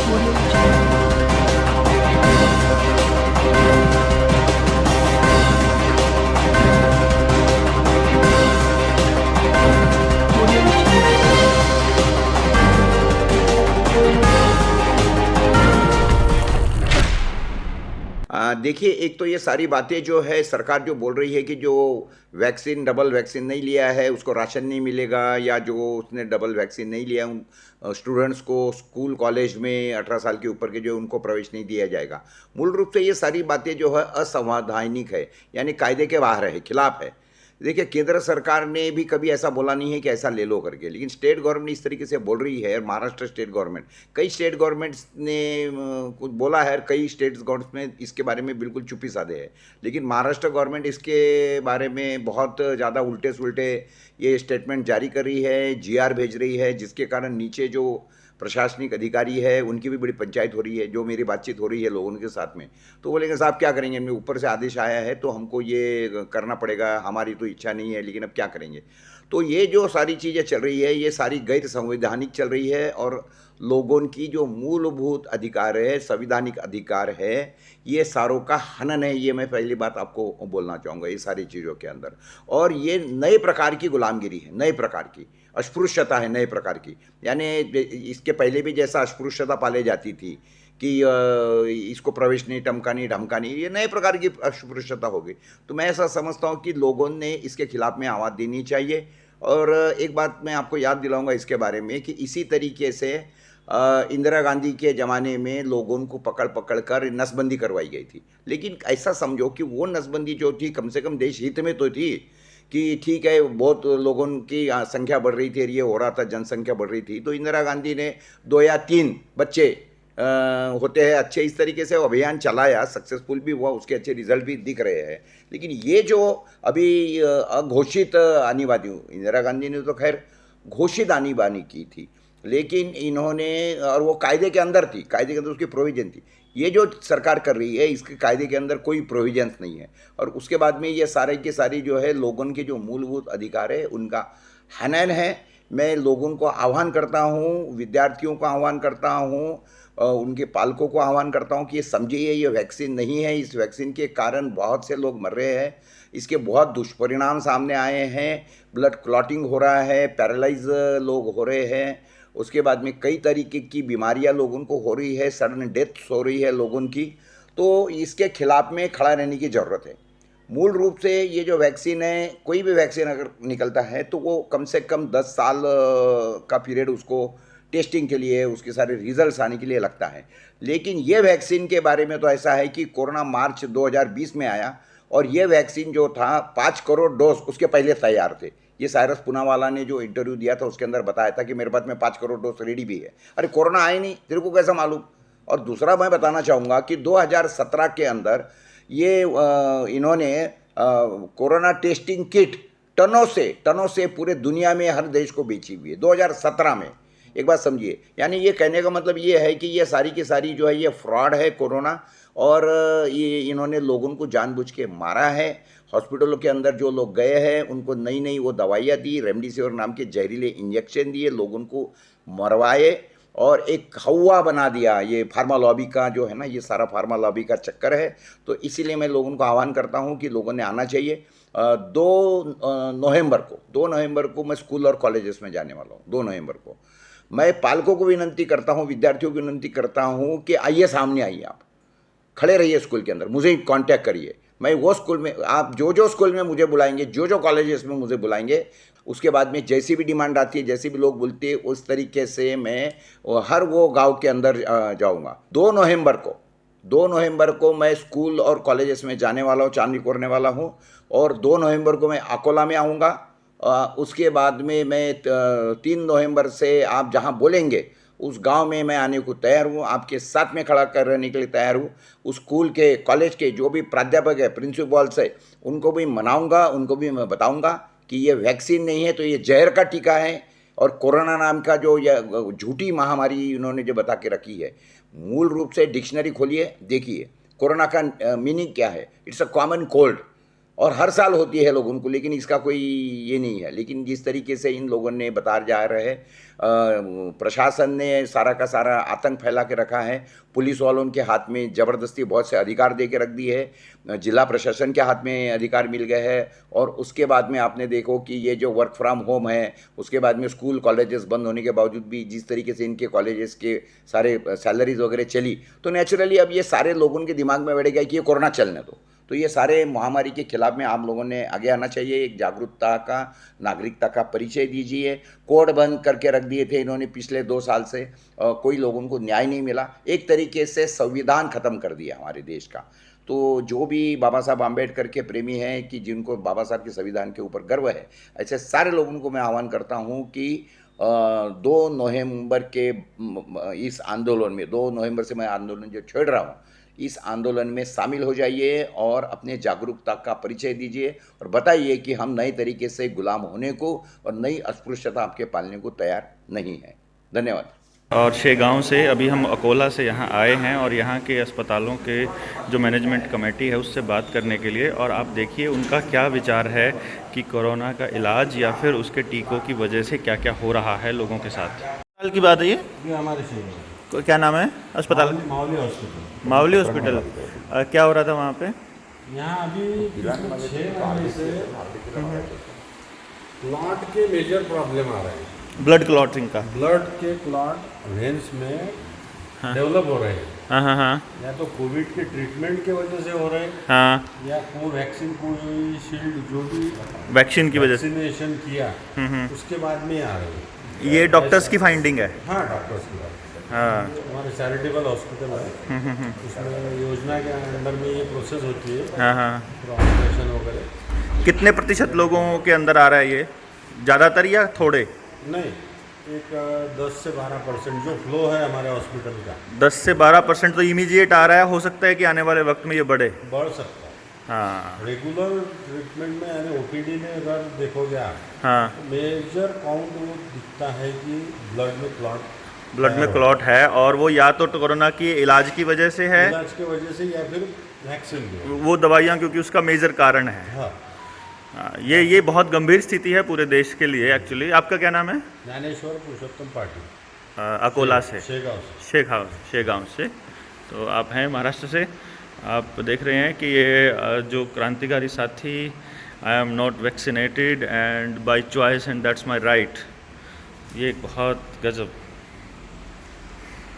Audio Jungle. Audio Jungle. देखिए, एक तो ये सारी बातें जो है सरकार जो बोल रही है कि जो वैक्सीन डबल वैक्सीन नहीं लिया है उसको राशन नहीं मिलेगा, या जो उसने डबल वैक्सीन नहीं लिया उन स्टूडेंट्स को स्कूल कॉलेज में 18 साल के ऊपर के जो उनको प्रवेश नहीं दिया जाएगा। मूल रूप से ये सारी बातें जो है असंवैधानिक है, यानी कायदे के बाहर है, खिलाफ है। देखिए, केंद्र सरकार ने भी कभी ऐसा बोला नहीं है कि ऐसा ले लो करके, लेकिन स्टेट गवर्नमेंट इस तरीके से बोल रही है। और महाराष्ट्र स्टेट गवर्नमेंट, कई स्टेट गवर्नमेंट्स ने कुछ बोला है, और कई स्टेट गवर्नमेंट में इसके बारे में बिल्कुल चुप्पी साधे है। लेकिन महाराष्ट्र गवर्नमेंट इसके बारे में बहुत ज़्यादा उल्टे सुलटे ये स्टेटमेंट जारी कर रही है, जीआर भेज रही है, जिसके कारण नीचे जो प्रशासनिक अधिकारी है उनकी भी बड़ी पंचायत हो रही है। जो मेरी बातचीत हो रही है लोगों के साथ में, तो बोलेंगे साहब क्या करेंगे, इनमें ऊपर से आदेश आया है तो हमको ये करना पड़ेगा, हमारी तो इच्छा नहीं है लेकिन अब क्या करेंगे। तो ये जो सारी चीज़ें चल रही है ये सारी गैर संवैधानिक चल रही है, और लोगों की जो मूलभूत अधिकार है, संविधानिक अधिकार है, ये सारों का हनन है। ये मैं पहली बात आपको बोलना चाहूँगा ये सारी चीज़ों के अंदर। और ये नए प्रकार की गुलामगिरी है, नए प्रकार की अस्पृश्यता है, नए प्रकार की। यानी इसके पहले भी जैसा अस्पृश्यता पाली जाती थी कि इसको प्रवेश नहीं, टमका नहीं, ढमका नहीं, ये नए प्रकार की अस्पृश्यता होगी। तो मैं ऐसा समझता हूँ कि लोगों ने इसके खिलाफ में आवाज़ देनी चाहिए। और एक बात मैं आपको याद दिलाऊंगा इसके बारे में कि इसी तरीके से इंदिरा गांधी के ज़माने में लोगों को पकड़ पकड़ कर नसबंदी करवाई गई थी। लेकिन ऐसा समझो कि वो नसबंदी जो थी कम से कम देश हित में तो थी, कि ठीक है बहुत लोगों की संख्या बढ़ रही थी, ये हो रहा था, जनसंख्या बढ़ रही थी, तो इंदिरा गांधी ने 2 या 3 बच्चे होते हैं अच्छे, इस तरीके से अभियान चलाया, सक्सेसफुल भी हुआ, उसके अच्छे रिजल्ट भी दिख रहे हैं। लेकिन ये जो अभी अघोषित आनी बानी, इंदिरा गांधी ने तो खैर घोषित आनी बानी की थी, लेकिन इन्होंने, और वो कायदे के अंदर थी, कायदे के अंदर उसकी प्रोविजन थी। ये जो सरकार कर रही है इसके कायदे के अंदर कोई प्रोविजंस नहीं है, और उसके बाद में ये सारे की सारी जो है लोगों के जो मूलभूत अधिकार है उनका हनन है। मैं लोगों को आह्वान करता हूँ, विद्यार्थियों को आह्वान करता हूँ, उनके पालकों को आह्वान करता हूँ कि ये समझिए ये वैक्सीन नहीं है, इस वैक्सीन के कारण बहुत से लोग मर रहे हैं, इसके बहुत दुष्परिणाम सामने आए हैं, ब्लड क्लॉटिंग हो रहा है, पैरालाइज लोग हो रहे हैं, उसके बाद में कई तरीके की बीमारियां लोगों को हो रही है, सडन डेथ्स हो रही है लोगों की। तो इसके खिलाफ में खड़ा रहने की ज़रूरत है। मूल रूप से ये जो वैक्सीन है, कोई भी वैक्सीन अगर निकलता है तो वो कम से कम 10 साल का पीरियड उसको टेस्टिंग के लिए, उसके सारे रिजल्ट्स आने के लिए लगता है। लेकिन ये वैक्सीन के बारे में तो ऐसा है कि कोरोना मार्च 2020 में आया, और ये वैक्सीन जो था 5 करोड़ डोज उसके पहले तैयार थे। ये साइरस पूनावाला ने जो इंटरव्यू दिया था उसके अंदर बताया था कि मेरे पास में 5 करोड़ डोज रेडी भी है। अरे कोरोना आए नहीं, तेरे को कैसा मालूम। और दूसरा मैं बताना चाहूँगा कि 2017 के अंदर ये इन्होंने कोरोना टेस्टिंग किट टनों से पूरे दुनिया में हर देश को बेची हुई है 2017 में। एक बात समझिए, यानी ये कहने का मतलब ये है कि ये सारी की सारी जो है ये फ्रॉड है कोरोना, और ये इन्होंने लोगों को जानबूझ के मारा है। हॉस्पिटलों के अंदर जो लोग गए हैं उनको नई नई वो दवाइयाँ दी, रेमडेसिविर नाम के जहरीले इंजेक्शन दिए, लोगों को मरवाए, और एक हवा बना दिया। ये फार्मा लॉबी का जो है ना, ये सारा फार्मा लॉबी का चक्कर है। तो इसीलिए मैं लोगों को आह्वान करता हूँ कि लोगों ने आना चाहिए। 2 नवंबर को मैं स्कूल और कॉलेजेस में जाने वाला हूँ। 2 नवंबर को मैं पालकों को विनंती करता हूँ, विद्यार्थियों को विनंती करता हूँ कि आइए, सामने आइए, आप खड़े रहिए स्कूल के अंदर, मुझे कांटेक्ट करिए। मैं वो स्कूल में, आप जो स्कूल में मुझे बुलाएंगे, जो कॉलेजेस में मुझे बुलाएंगे, उसके बाद में जैसी भी डिमांड आती है, जैसे भी लोग बोलते हैं, उस तरीके से मैं हर वो गांव के अंदर जाऊंगा। 2 नवंबर को मैं स्कूल और कॉलेजेस में जाने वाला हूँ, चांदी कोरने वाला हूँ। और 2 नवंबर को मैं अकोला में आऊँगा। उसके बाद में मैं 3 नवंबर से आप जहाँ बोलेंगे उस गांव में मैं आने को तैयार हूँ, आपके साथ में खड़ा कर रहने के लिए तैयार हूँ। उस स्कूल के, कॉलेज के जो भी प्राध्यापक है, प्रिंसिपल्स है, उनको भी मनाऊंगा, उनको भी मैं बताऊंगा कि ये वैक्सीन नहीं है, तो ये जहर का टीका है। और कोरोना नाम का जो ये झूठी महामारी इन्होंने जो बता के रखी है, मूल रूप से डिक्शनरी खोलिए, देखिए कोरोना का मीनिंग क्या है। It's a common cold. और हर साल होती है लोगों को, लेकिन इसका कोई ये नहीं है। लेकिन जिस तरीके से इन लोगों ने बता जा रहे हैं, प्रशासन ने सारा का सारा आतंक फैला के रखा है, पुलिस वालों के हाथ में ज़बरदस्ती बहुत से अधिकार दे के रख दिए है, जिला प्रशासन के हाथ में अधिकार मिल गए हैं। और उसके बाद में आपने देखो कि ये जो वर्क फ्रॉम होम है, उसके बाद में स्कूल कॉलेजेस बंद होने के बावजूद भी जिस तरीके से इनके कॉलेजेस के सारे सैलरीज वगैरह चली, तो नेचुरली अब ये सारे लोगों के दिमाग में बैठेगा कि ये कोरोना चलने दो। तो ये सारे महामारी के खिलाफ में आम लोगों ने आगे आना चाहिए, एक जागरूकता का, नागरिकता का परिचय दीजिए। कोड बंद करके रख दिए थे इन्होंने पिछले 2 साल से, कोई लोगों को न्याय नहीं मिला, एक तरीके से संविधान ख़त्म कर दिया हमारे देश का। तो जो भी बाबा साहब आम्बेडकर के प्रेमी हैं, कि जिनको बाबा साहब के संविधान के ऊपर गर्व है, ऐसे सारे लोगों को मैं आह्वान करता हूँ कि 2 नवंबर के इस आंदोलन में, 2 नवंबर से मैं आंदोलन जो छेड़ रहा हूँ, इस आंदोलन में शामिल हो जाइए और अपने जागरूकता का परिचय दीजिए और बताइए कि हम नए तरीके से गुलाम होने को और नई अस्पृश्यता आपके पालने को तैयार नहीं है। धन्यवाद। और शेगांव से अभी हम अकोला से यहाँ आए हैं और यहाँ के अस्पतालों के जो मैनेजमेंट कमेटी है उससे बात करने के लिए, और आप देखिए उनका क्या विचार है कि कोरोना का इलाज या फिर उसके टीकों की वजह से क्या क्या हो रहा है लोगों के साथ। अस्पताल की बात है ये हमारे शहर में क्या नाम है अस्पताल? मावली हॉस्पिटल। मावली हॉस्पिटल। क्या हो रहा था वहाँ पे? यहाँ अभी 6 महीने से क्लॉट के मेजर प्रॉब्लम आ रहे हैं। ब्लड क्लॉटिंग का, ब्लड के क्लॉट वेन्स में डेवलप हो रहे हैं। हाँ हाँ हाँ या तो कोविड के ट्रीटमेंट की वजह से हो रहे हैं, हाँ, या कोवैक्सीन कोविशील्ड जो भी वैक्सीन की वजह से, वैक्सीनेशन किया उसके बाद में आ रहे हैं। ये डॉक्टर्स की फाइंडिंग है। हाँ, डॉक्टर्स की बात। हाँ, हमारे चैरिटेबल हॉस्पिटल है, उसमें योजना के अंडर में ये प्रोसेस होती है। हाँ हाँ। ऑपरेशन वगैरह। कितने प्रतिशत लोगों के अंदर आ रहा है ये? ज़्यादातर या थोड़े? नहीं, एक 10 से 12% जो फ्लो है हमारे हॉस्पिटल का। 10 से 12% तो इमीडिएट आ रहा है, हो सकता है कि आने वाले वक्त में ये बढ़े। बढ़ सकता है। हाँ रेगुलर ट्रीटमेंट में यानी ओपीडी में अगर देखोगे आप, हाँ, मेजर काउंट वो दिखता है कि ब्लड में क्लॉट है, और वो या तो कोरोना की इलाज की वजह से है, इलाज की वजह से, या फिर वैक्सीन वो दवाइयाँ, क्योंकि उसका मेजर कारण है। हाँ। ये बहुत गंभीर स्थिति है पूरे देश के लिए एक्चुअली। आपका क्या नाम है? ज्ञानेश्वर पुरुषोत्तम पाटिल, अकोला से, शेगांव से। तो आप हैं महाराष्ट्र से। आप देख रहे हैं कि ये जो क्रांतिकारी साथी, I am not vaccinated and by choice and that's my right, ये बहुत गजब